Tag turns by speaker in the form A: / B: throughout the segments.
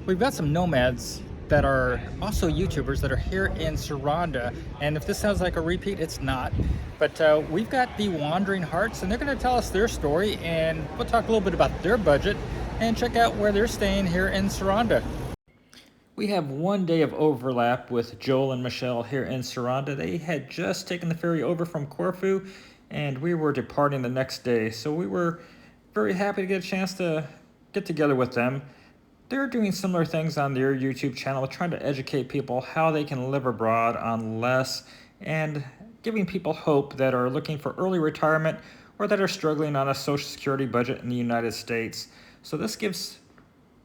A: We've got some nomads that are also YouTubers that are here in Saranda, and if this sounds like a repeat, it's not. But we've got the Wandering Hearts, and they're going to tell us their story, and we'll talk a little bit about their budget and check out where they're staying here in Saranda. We have one day of overlap with Joel and Michelle here in Saranda. They had just taken the ferry over from Corfu, and we were departing the next day, so we were very happy to get a chance to get together with them. They're doing similar things on their YouTube channel, trying to educate people how they can live abroad on less and giving people hope that are looking for early retirement or that are struggling on a Social Security budget in the United States. So this gives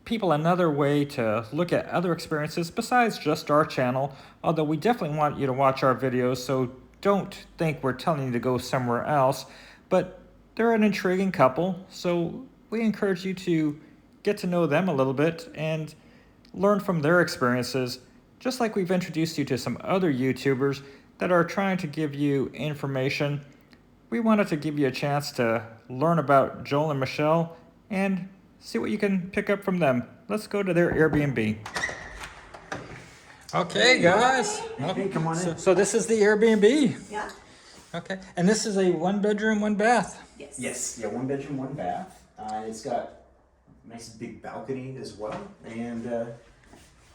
A: people another way to look at other experiences besides just our channel, although we definitely want you to watch our videos, so don't think we're telling you to go somewhere else. But they're an intriguing couple, so we encourage you to get to know them a little bit and learn from their experiences, just like we've introduced you to some other YouTubers that are trying to give you information. We wanted to give you a chance to learn about Joel and Michelle and see what you can pick up from them. Let's go to their Airbnb. Okay, guys.
B: Hey, come on in.
A: So this is the Airbnb.
C: Yeah.
A: Okay, and this is a 1-bedroom, 1-bath.
C: Yes.
B: Yes, yeah, 1 bedroom, 1 bath. It's got a nice big balcony as well, and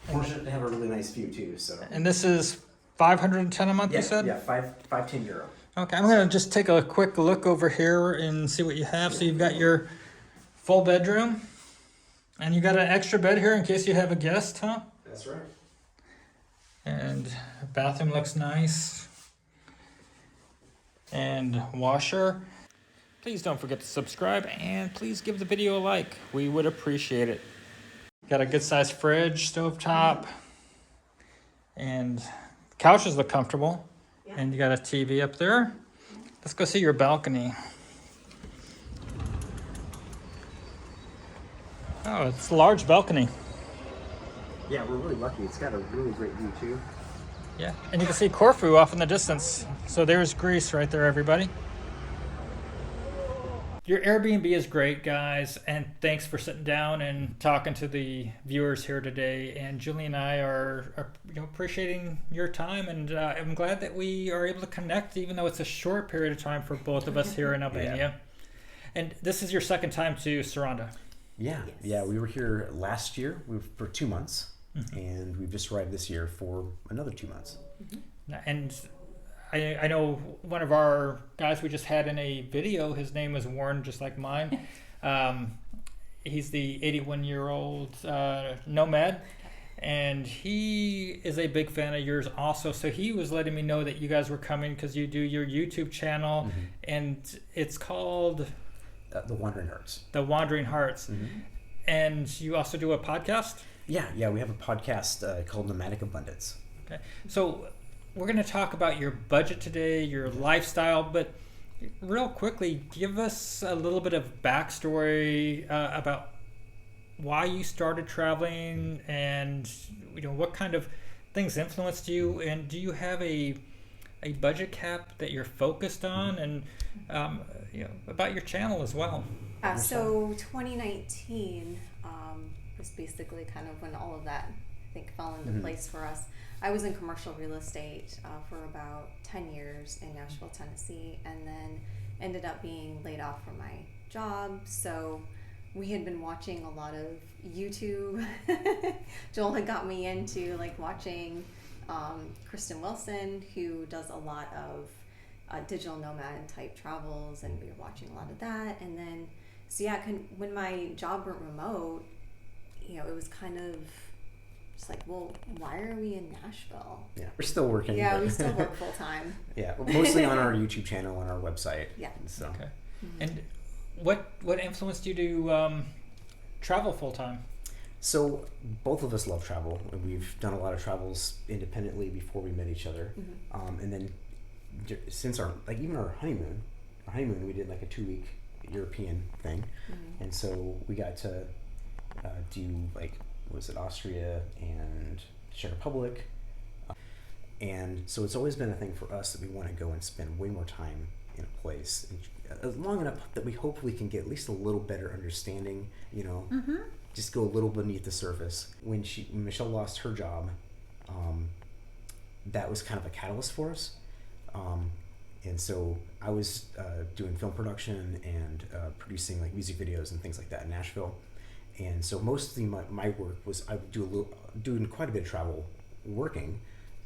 B: fortunate to have a really nice view too. So.
A: And this is 510 a month,
B: Yeah,
A: you said?
B: yeah, 510 euro.
A: Okay, I'm gonna just take a quick look over here and see what you have. So you've got your full bedroom, and you got an extra bed here in case you have a guest, huh?
B: That's right.
A: And bathroom looks nice. And washer. Please don't forget to subscribe and please give the video a like. We would appreciate it. Got a good sized fridge, stovetop, and couches look comfortable.
C: Yeah.
A: And you got a TV up there. Let's go see your balcony. Oh, it's a large balcony.
B: Yeah, we're really lucky. It's got a really great view too.
A: Yeah, and you can see Corfu off in the distance. So there's Greece right there, everybody. Your Airbnb is great, guys, and thanks for sitting down and talking to the viewers here today. And Julie and I are appreciating your time, and I'm glad that we are able to connect, even though it's a short period of time for both of us here in Albania.
B: Yeah.
A: And this is your second time to Saranda.
B: Yeah,
C: Yes.
B: yeah, we were here last year for 2 months, and we've just arrived this year for another 2 months.
A: And I know one of our guys we just had in a video, his name is Warren, just like mine. He's the 81-year-old nomad, and he is a big fan of yours also. So he was letting me know that you guys were coming because you do your YouTube channel, and it's called
B: The Wandering Hearts.
A: The Wandering Hearts. And you also do a podcast?
B: Yeah, we have a podcast called Nomadic Abundance.
A: Okay. So we're going to talk about your budget today, your lifestyle, but real quickly, give us a little bit of backstory about why you started traveling and what kind of things influenced you, and do you have a budget cap that you're focused on, and about your channel as well.
C: So 2019 was basically kind of when all of that, I think, fell into place for us. I was in commercial real estate for about 10 years in Nashville, Tennessee, and then ended up being laid off from my job. So we had been watching a lot of YouTube. Joel had got me into watching Kristin Wilson, who does a lot of digital nomad type travels, and we were watching a lot of that. And then, so yeah, when my job went remote, it was kind of just like, well, why are we in Nashville?
B: Yeah, we're still working.
C: Yeah, we still work full time.
B: Yeah, mostly on our YouTube channel and our website.
C: Yeah.
B: So.
A: Okay. And what influenced you to travel full time?
B: So both of us love travel. We've done a lot of travels independently before we met each other, and then since our honeymoon, we did like a 2-week European thing, and so we got to do Austria and Czech Republic, and so it's always been a thing for us that we want to go and spend way more time in a place long enough that we hopefully can get at least a little better understanding, just go a little beneath the surface. When Michelle lost her job, that was kind of a catalyst for us. And so I was doing film production and producing like music videos and things like that in Nashville. And so mostly my work was I would doing quite a bit of travel working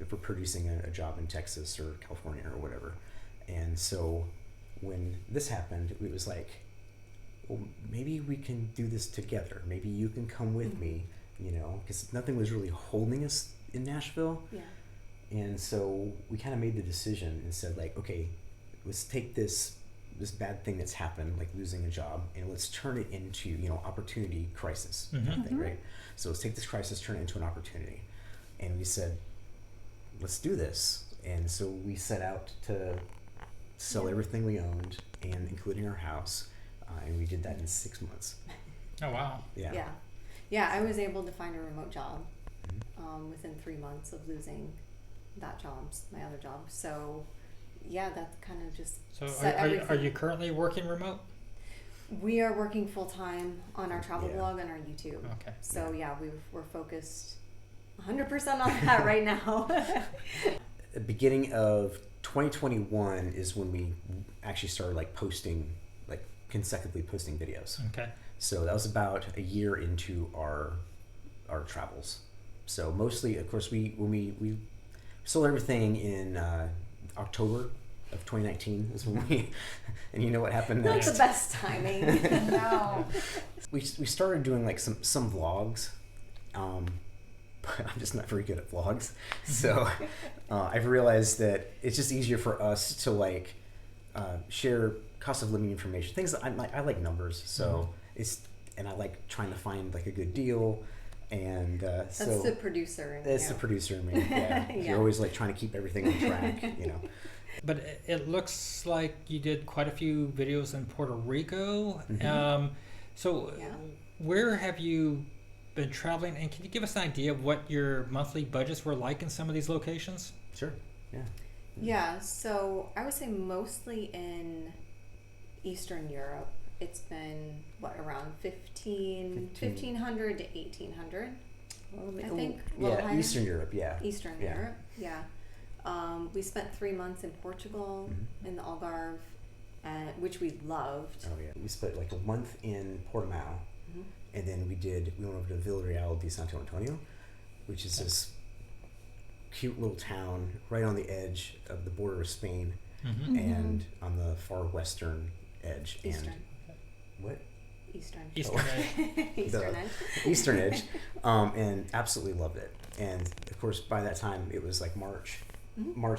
B: for producing a job in Texas or California or whatever. And so when this happened, it was like, well, maybe we can do this together. Maybe you can come with me, you know, because nothing was really holding us in Nashville.
C: Yeah.
B: And so we kind of made the decision and said, like, okay, let's take this bad thing that's happened, like losing a job, and let's turn it into, you know, opportunity crisis kind of thing, right? So let's take this crisis, turn it into an opportunity. And we said, let's do this. And so we set out to sell everything we owned, and including our house, and we did that in 6 months.
A: Oh, wow.
C: Yeah, I was able to find a remote job within 3 months of losing that job, my other job. So yeah, that kind of just
A: are you currently working remote?
C: We are working full time on our travel blog and our YouTube.
A: Okay.
C: So yeah, we're focused 100% on that right now.
B: The beginning of 2021 is when we actually started like consecutively posting videos.
A: Okay.
B: So that was about a year into our travels. So mostly, of course, when we sold everything in October of 2019 is when we, and you know what happened
C: Not
B: next?
C: the best timing. No.
B: We started doing like some vlogs, but I'm just not very good at vlogs. So I've realized that it's just easier for us to like share cost of living information, things that I like numbers. So and I like trying to find like a good deal. And
C: That's the producer in
B: That's
C: you.
B: the producer in me. Yeah. You're always like trying to keep everything on track, you know.
A: But it looks like you did quite a few videos in Puerto Rico. Where have you been traveling? And can you give us an idea of what your monthly budgets were like in some of these locations?
B: Sure. Yeah.
C: Yeah, so I would say mostly in Eastern Europe. It's been around 1,500 to 1,800. I think.
B: Yeah, Eastern Europe. Yeah.
C: Eastern Europe. Yeah. We spent 3 months in Portugal in the Algarve, which we loved.
B: Oh yeah. We spent like a month in Portimao, and then we went over to Villarreal de Santo Antonio, which is this cute little town right on the edge of the border of Spain, and on the far western edge.
C: Eastern.
B: And what?
C: Eastern.
A: Eastern edge.
C: Eastern edge.
B: Eastern edge, and absolutely loved it. And of course, by that time, it was like March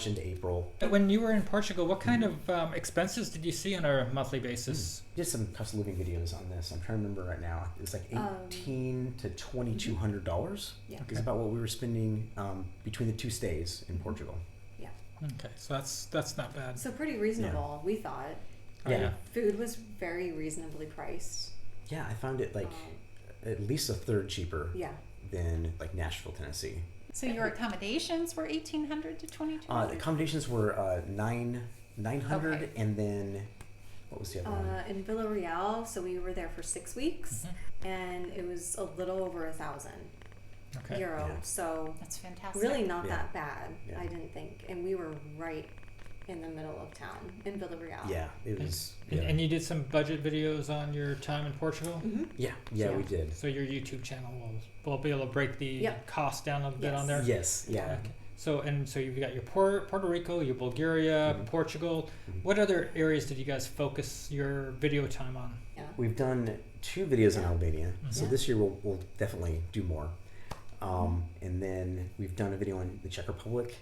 B: into April.
A: When you were in Portugal, what kind of expenses did you see on a monthly basis?
B: Did some cost of living videos on this. I'm trying to remember right now. It was like $1,800 to $2,200.
C: Yeah.
B: Is about what we were spending between the 2 stays in Portugal.
C: Yeah.
A: Okay, so that's not bad.
C: So pretty reasonable, we thought.
A: Yeah.
C: Food was very reasonably priced.
B: Yeah, I found it like at least a third cheaper than like Nashville, Tennessee.
D: So your accommodations were $1,800 to $2,200?
B: Accommodations were $900, and then what was the other one?
C: In Villarreal, so we were there for 6 weeks, and it was a little over €1,000.
B: Yeah.
C: So
D: that's fantastic.
C: really not that bad,
B: Yeah.
C: I didn't think. And we were right in the middle of town in Villarreal.
B: Yeah, it was.
A: And you did some budget videos on your time in Portugal?
B: Yeah, we did.
A: So your YouTube channel will be able to break the cost down a bit on there?
B: Yes, yeah.
A: Okay. So you've got your Puerto Rico, your Bulgaria, Portugal. What other areas did you guys focus your video time on?
C: Yeah.
B: We've done 2 videos in Albania, so this year we'll definitely do more. And then we've done a video in the Czech Republic.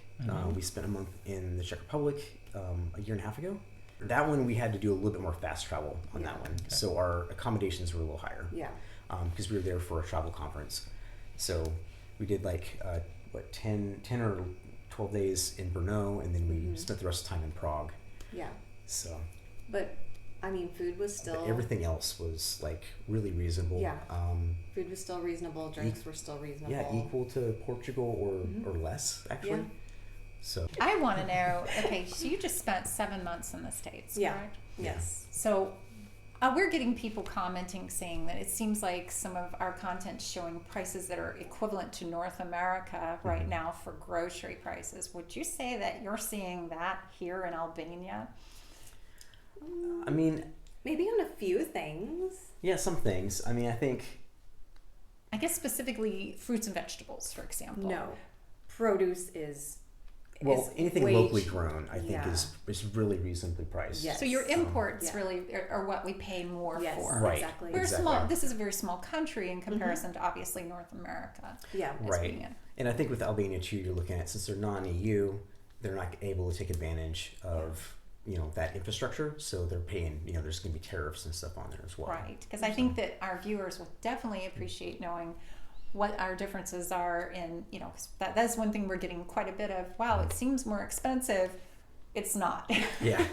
B: We spent a month in the Czech Republic a year and a half ago. That one we had to do a little bit more fast travel on that one. Okay. So our accommodations were a little higher.
C: Yeah.
B: Because we were there for a travel conference. So we did like 10 or 12 days in Brno, and then we spent the rest of the time in Prague.
C: Yeah.
B: So.
C: But I mean, food was still.
B: But everything else was like really reasonable.
C: Yeah. Food was still reasonable. Drinks were still reasonable.
B: Yeah, equal to Portugal or less actually.
C: Yeah.
B: So.
D: I want to know. Okay, so you just spent 7 months in the States, correct?
C: Yes.
D: So, We're getting people commenting saying that it seems like some of our content showing prices that are equivalent to North America right now for grocery prices. Would you say that you're seeing that here in Albania?
B: I mean,
C: maybe on a few things.
B: Yeah, some things. I mean,
D: I guess specifically fruits and vegetables, for example.
C: No, produce is
B: anything
C: way
B: locally
C: cheap.
B: grown, I think, is really reasonably priced.
C: Yes.
D: So your imports
C: Yeah.
D: really are what we pay more
C: Yes,
D: for.
B: Right.
C: exactly.
D: We're
B: Exactly.
D: small. This is a very small country in comparison to obviously North America.
C: Yeah.
D: as
B: Right.
D: being
B: And I think with Albania too, you're looking at, since they're non-EU, they're not able to take advantage of that infrastructure, so they're paying. There's going to be tariffs and stuff on there as well.
D: Right, because I think that our viewers would definitely appreciate knowing what our differences are in, 'cause that's one thing we're getting quite a bit of. Wow, it seems more expensive. It's not.
B: Yeah.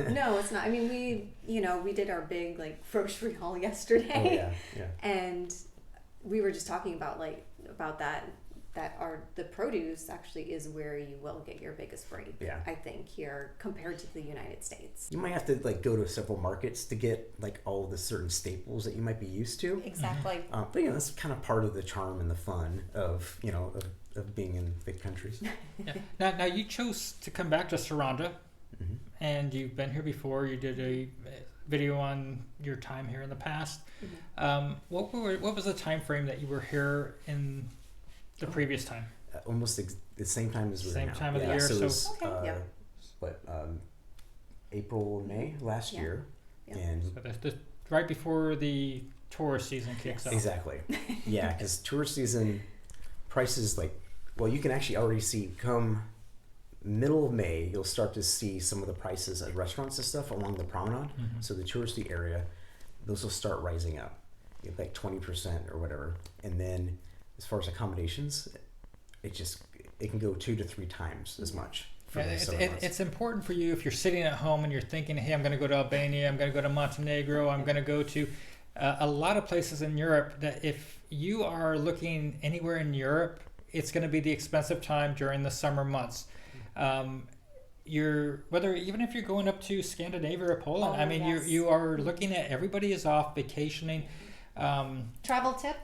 C: No, it's not. I mean, we did our big grocery haul yesterday.
B: Oh yeah.
C: And we were just talking about that the produce actually is where you will get your biggest break.
B: Yeah.
C: I think here compared to the United States.
B: You might have to go to several markets to get all the certain staples that you might be used to.
D: Exactly.
B: But that's kind of part of the charm and the fun of of being in big countries.
A: Yeah. Now you chose to come back to Saranda, and you've been here before. You did a video on your time here in the past. What was the time frame that you were here in the previous time?
B: Almost the same time as we're
A: Same
B: now.
A: time of the year,
B: So, it
A: so-
B: was,
D: Okay.
B: April, May last
C: Yeah.
B: year,
C: Yeah.
B: and
A: So that's right before the tourist season kicks off.
B: exactly, yeah, because tourist season prices you can actually already see come middle of May, you'll start to see some of the prices at restaurants and stuff along the promenade. So the touristy area, those will start rising up, 20% or whatever, and then as far as accommodations, it can go 2 to 3 times as much. For
A: Yeah,
B: the
A: it's,
B: summer
A: it,
B: months.
A: it's important for you if you're sitting at home and you're thinking, hey, I'm going to go to Albania, I'm going to go to Montenegro, I'm going to go to a lot of places in Europe, that if you are looking anywhere in Europe, it's going to be the expensive time during the summer months. Even if you're going up to Scandinavia or Poland,
D: Oh,
A: I mean,
D: yes.
A: you are looking at, everybody is off vacationing.
D: Travel tip: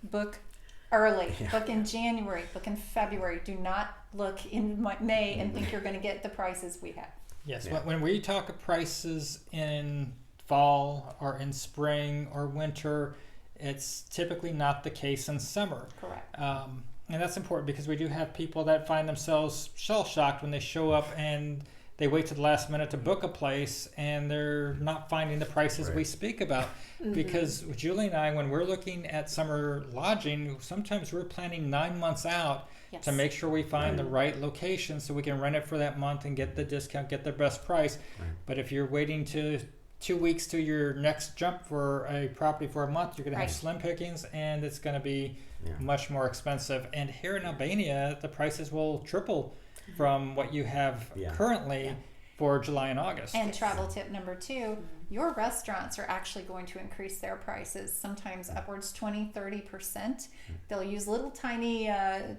D: book early.
B: Yeah.
D: Book in January. Book in February. Do not look in May and think you're going to get the prices we have.
A: Yes,
B: Yeah.
A: when we talk of prices in fall or in spring or winter, it's typically not the case in summer.
D: Correct.
A: And that's important because we do have people that find themselves shell-shocked when they show up and they wait to the last minute to book a place and they're not finding the prices we
B: Right.
A: speak about. Because Julie and I, when we're looking at summer lodging, sometimes we're planning 9 months out
D: Yes.
A: to make sure we find the right location so we can rent it for that month and get the discount, get the best price.
B: Right.
A: But if you're waiting to 2 weeks to your next jump for a property for a month, you're going to have
D: Right.
A: slim pickings and it's going to be
B: Yeah.
A: much more expensive. And here in Albania, the prices will triple from what you have
B: Yeah.
A: currently
D: Yeah.
A: for July and August.
D: And travel tip number 2, your restaurants are actually going to increase their prices, sometimes upwards 20-30%. They'll use little tiny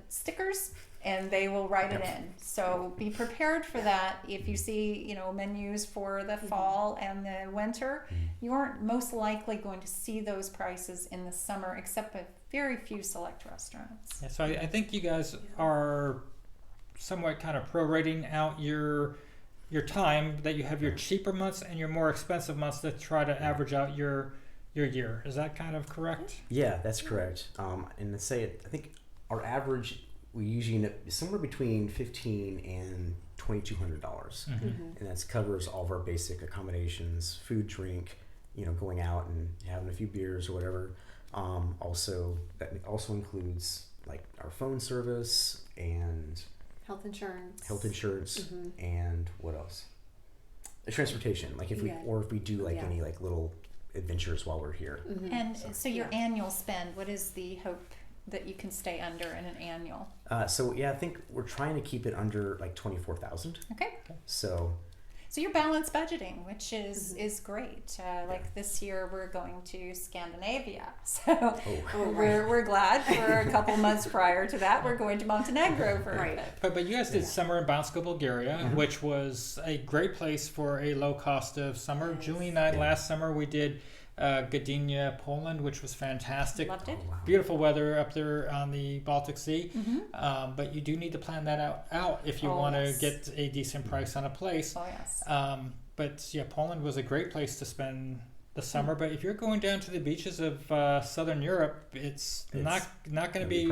D: stickers and they will write it in. So be prepared for that. If you see, menus for the fall and the winter, you aren't most likely going to see those prices in the summer, except at very few select restaurants.
A: Yeah, so I think you guys are somewhat kind of prorating out your time, that you have your cheaper months and your more expensive months to try to average out your year. Is that kind of correct?
B: Yeah, that's correct. And to say it, I think our average, we usually end up somewhere between $1,500 and $2,200, and that covers all of our basic accommodations, food, drink, going out and having a few beers or whatever. That also includes our phone service and
C: Health insurance.
B: and what else? The transportation. If we do
C: Yeah.
B: any little adventures while we're here.
D: And so your annual spend, what is the hope that you can stay under in an annual?
B: I think we're trying to keep it under 24,000.
D: Okay.
B: So
D: So you're balanced budgeting, which is great. Like this year, we're going to Scandinavia, so we're glad. For a couple months prior to that, we're going to Montenegro for a bit.
A: But you guys did summer in Bansko, Bulgaria, which was a great place for a low cost of summer. Julie and I last summer we did Gdynia, Poland, which was fantastic.
D: Loved it.
A: Beautiful weather up there on the Baltic Sea. But you do need to plan that out if you want to get a decent price on a place.
D: Oh, yes.
A: But yeah, Poland was a great place to spend the summer. But if you're going down to the beaches of Southern Europe, it's not going to be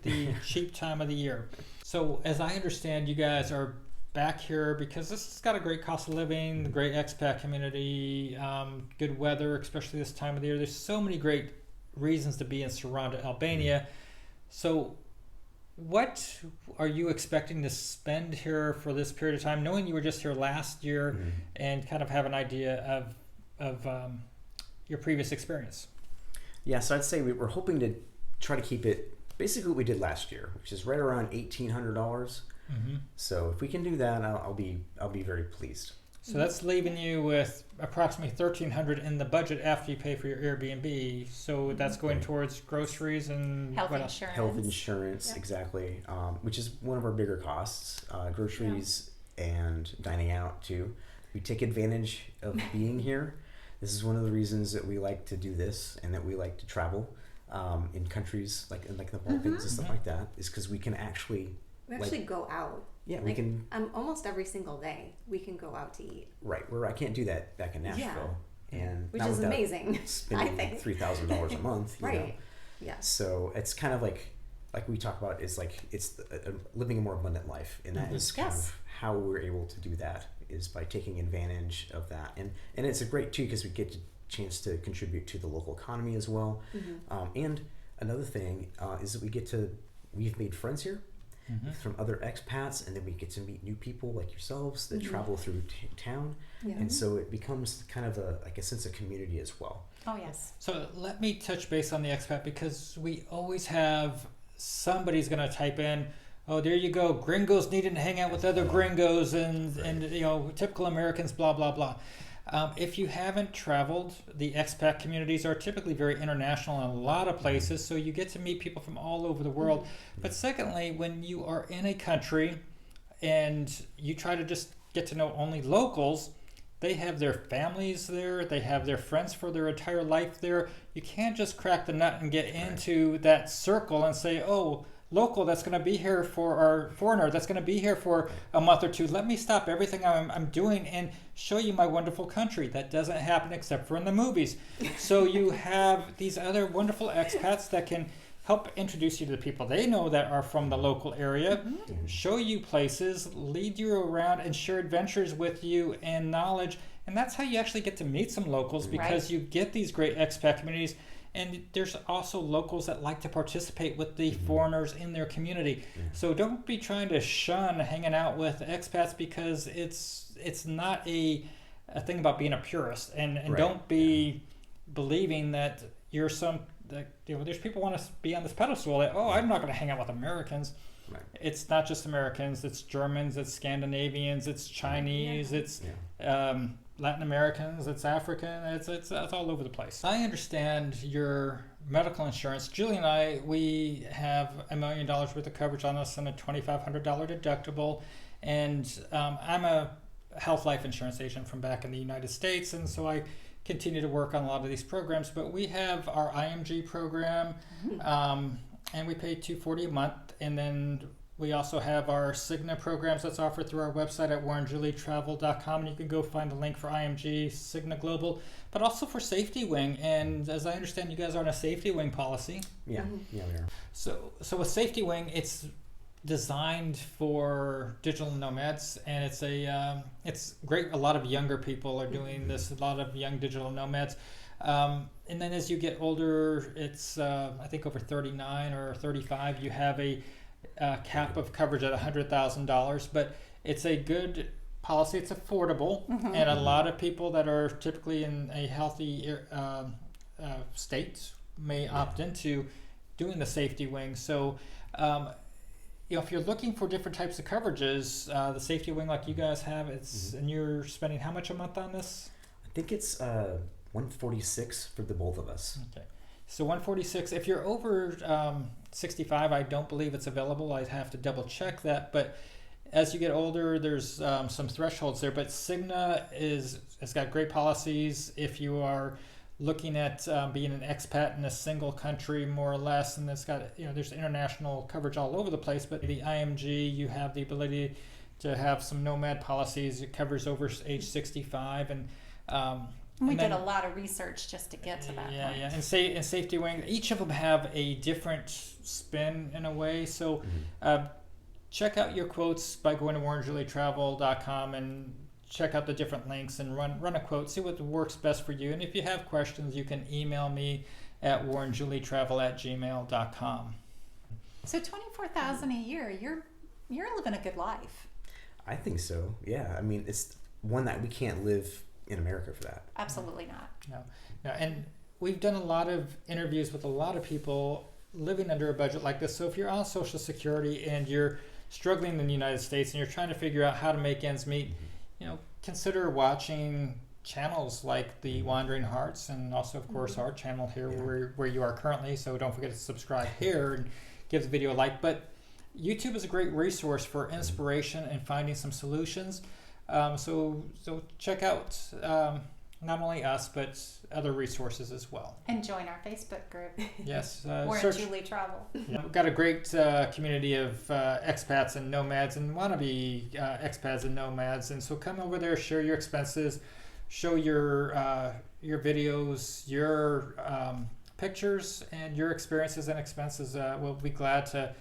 A: the cheap time of the year. So as I understand, you guys are back here because this has got a great cost of living, the great expat community, good weather, especially this time of the year. There's so many great reasons to be in Saranda, Albania. So what are you expecting to spend here for this period of time, knowing you were just here last year and kind of have an idea of your previous experience?
B: Yeah, so I'd say we're hoping to try to keep it basically what we did last year, which is right around $1,800. So if we can do that, I'll be very pleased.
A: So that's leaving you with approximately $1,300 in the budget after you pay for your Airbnb. So that's going towards groceries and
D: Health
A: what else?
D: insurance.
B: Health insurance, exactly, which is one of our bigger costs. Groceries and dining out too. We take advantage of being here. This is one of the reasons that we like to do this and that we like to travel in countries like the Balkans and stuff like that. Is because we can actually.
C: We actually go out.
B: Yeah, we can.
C: Almost every single day, we can go out to eat.
B: Right, where I can't do that back in Nashville, and
C: which
B: not
C: is
B: without
C: amazing.
B: spending
C: I think
B: $3,000 a month. You know?
C: Yeah.
B: So it's kind of like we talk about is like it's living a more abundant life, and that is kind of how we're able to do that is by taking advantage of that, and it's a great too because we get a chance to contribute to the local economy as well. And another thing is that we've made friends here. From other expats, and then we get to meet new people like yourselves that travel through town, and so it becomes kind of a sense of community as well.
D: Oh, yes.
A: So let me touch base on the expat because we always have somebody's going to type in, oh, there you go, gringos needing to hang out with other gringos and typical Americans, blah, blah, blah. If you haven't traveled, the expat communities are typically very international in a lot of places, so you get to meet people from all over the world. But secondly, when you are in a country and you try to just get to know only locals, they have their families there, they have their friends for their entire life there. You can't just crack the nut and get into that circle and say, oh, local that's going to be here for our foreigner that's going to be here for a month or two, let me stop everything I'm doing and show you my wonderful country. That doesn't happen except for in the movies. So you have these other wonderful expats that can help introduce you to the people they know that are from the local area, show you places, lead you around, and share adventures with you and knowledge. And that's how you actually get to meet some locals because you get these great expat communities. And there's also locals that like to participate with the foreigners in their community. So don't be trying to shun hanging out with expats because it's not a thing about being a purist. And don't be believing that you're there's people want to be on this pedestal that, oh, I'm not going to hang out with Americans. Right. It's not just Americans. It's Germans. It's Scandinavians. It's Chinese. It's Latin Americans, it's African, it's all over the place. I understand your medical insurance. Julie and I, we have $1 million worth of coverage on us and a $2,500 deductible. And I'm a health life insurance agent from back in the United States, and so I continue to work on a lot of these programs. But we have our IMG program, and we pay $240 a month, and then we also have our Cigna programs that's offered through our website at warrenjulietravel.com, and you can go find the link for IMG, Cigna Global, but also for Safety Wing. And as I understand, you guys are on a Safety Wing policy.
B: Yeah, we are.
A: So with Safety Wing, it's designed for digital nomads, and it's great. A lot of younger people are doing this. A lot of young digital nomads. And then as you get older, it's I think over 39 or 35, you have a cap of coverage at $100,000, but it's a good policy. It's affordable, and a lot of people that are typically in a healthy state may opt into doing the Safety Wing. So if you're looking for different types of coverages, the safety wing like you guys have, and you're spending how much a month on this?
B: I think it's $146 for the both of us.
A: Okay. So $146. If you're over 65, I don't believe it's available. I'd have to double check that. But as you get older, there's some thresholds there. But Cigna has got great policies. If you are looking at being an expat in a single country, more or less, and it's got, there's international coverage all over the place. But the IMG, you have the ability to have some Nomad policies. It covers over age 65, and
D: we did a lot of research just to get to that point.
A: Yeah. And Safety Wing, each of them have a different spin in a way. So check out your quotes by going to WJn&x and check out the different links and run a quote, see what works best for you. And if you have questions, you can email me at warrenjulietravel@gmail.com.
D: So $24,000 a year, you're living a good life.
B: I think so. Yeah. I mean, it's one that we can't live in America for that.
D: Absolutely not.
A: No. And we've done a lot of interviews with a lot of people living under a budget like this. So if you're on Social Security and you're struggling in the United States and you're trying to figure out how to make ends meet, consider watching channels like the Wandering Hearts, and also, of course, our channel here where you are currently. So don't forget to subscribe here and give the video a like. But YouTube is a great resource for inspiration and finding some solutions. So check out not only us, but other resources as well.
D: And join our Facebook group.
A: Yes.
D: Warren Julie Travel.
A: We've got a great community of expats and nomads and wannabe expats and nomads. And so come over there, share your expenses, show your videos, your pictures, and your experiences and expenses. We'll be glad to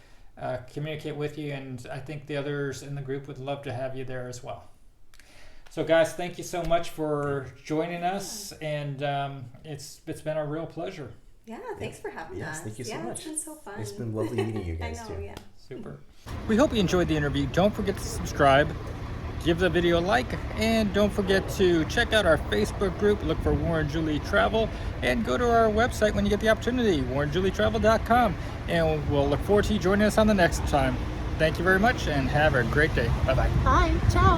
A: communicate with you. And I think the others in the group would love to have you there as well. So guys, thank you so much for joining us, and it's been a real pleasure.
C: Yeah, thanks for having us.
B: Thank you so much.
C: It's been so fun.
B: It's been lovely meeting you guys
C: I know,
B: too.
C: yeah.
A: Super. We hope you enjoyed the interview. Don't forget to subscribe, give the video a like, and don't forget to check out our Facebook group. Look for Warren Julie Travel, and go to our website when you get the opportunity, warrenjulietravel.com. And we'll look forward to you joining us on the next time. Thank you very much, and have a great day. Bye-bye.
D: Bye. Ciao.